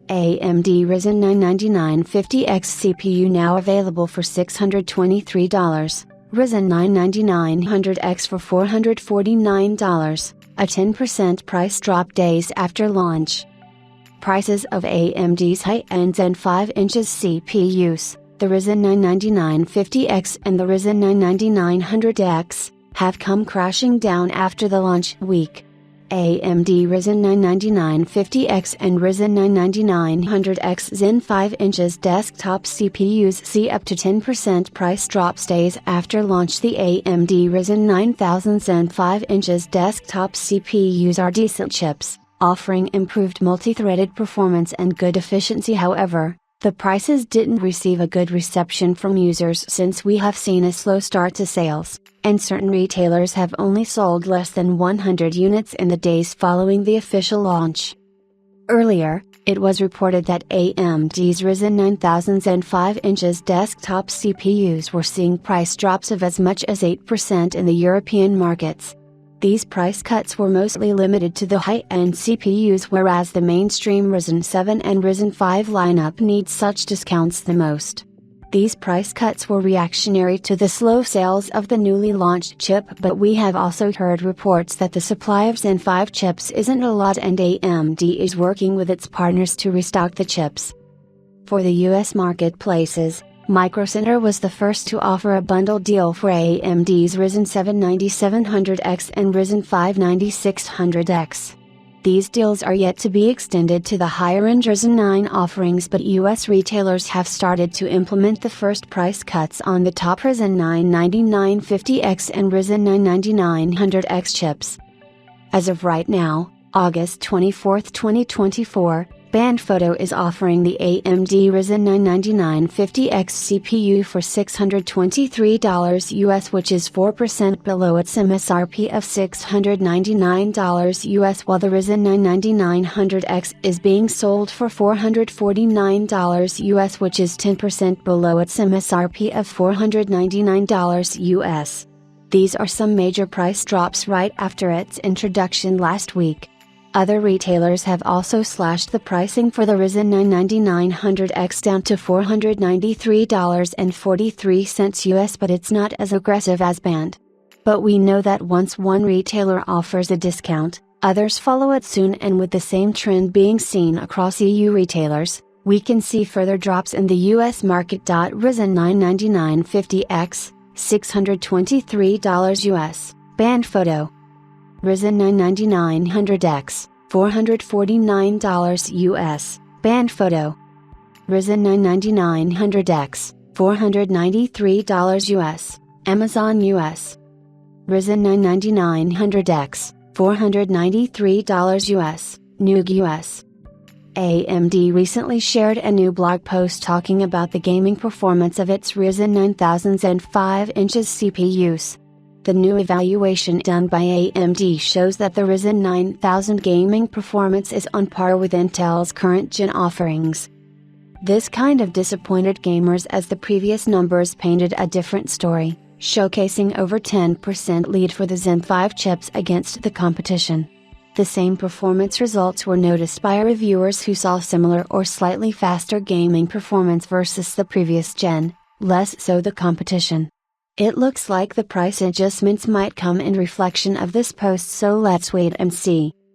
AMD Ryzen 9 9950X CPU now available for $623. Ryzen 9 9900X for $449, a 10% price drop days after launch. Prices of AMD's high-end Zen 5" CPUs, the Ryzen 9 9950X and the Ryzen 9 9900X, have come crashing down after the launch week. AMD Ryzen 9 9950X and Ryzen 9 9900X Zen 5" desktop CPUs see up to 10% price drops days after launch. The AMD Ryzen 9000 Zen 5" desktop CPUs are decent chips, offering improved multi-threaded performance and good efficiency. However, the prices didn't receive a good reception from users since we have seen a slow start to sales, and certain retailers have only sold less than 100 units in the days following the official launch. Earlier, it was reported that AMD's Ryzen 9000 Zen 5" desktop CPUs were seeing price drops of as much as 8% in the European markets. These price cuts were mostly limited to the high-end CPUs, whereas the mainstream Ryzen 7 and Ryzen 5 lineup needs such discounts the most. These price cuts were reactionary to the slow sales of the newly launched chip, but we have also heard reports that the supply of Zen 5 chips isn't a lot and AMD is working with its partners to restock the chips. For the US marketplaces, Micro Center was the first to offer a bundle deal for AMD's Ryzen 7 9700X and Ryzen 5 9600X. These deals are yet to be extended to the higher-end Ryzen 9 offerings, but US retailers have started to implement the first price cuts on the top Ryzen 9 9950X and Ryzen 9 9900X chips. As of right now, August 24, 2024, Bandphoto is offering the AMD Ryzen 9 9950X CPU for $623 US, which is 4% below its MSRP of $699 US, while the Ryzen 9 9900X is being sold for $449 US, which is 10% below its MSRP of $499 US. These are some major price drops right after its introduction last week. Other retailers have also slashed the pricing for the Ryzen 9 9900X down to $493.43 US, but it's not as aggressive as Band. But we know that once one retailer offers a discount, others follow it soon, and with the same trend being seen across EU retailers, we can see further drops in the US market. Ryzen 9 9950X, $623 US, Bandphoto. Ryzen 9 9900X, $449 US, Bandphoto. Ryzen 9 9900X, $493 US, Amazon US. Ryzen 9 9900X, $493 US, Noog US. AMD recently shared a new blog post talking about the gaming performance of its Ryzen 9000 Zen 5" CPUs. The new evaluation done by AMD shows that the Ryzen 9000 gaming performance is on par with Intel's current gen offerings. This kind of disappointed gamers, as the previous numbers painted a different story, showcasing over 10% lead for the Zen 5 chips against the competition. The same performance results were noticed by reviewers who saw similar or slightly faster gaming performance versus the previous gen, less so the competition. It looks like the price adjustments might come in reflection of this post, so let's wait and see.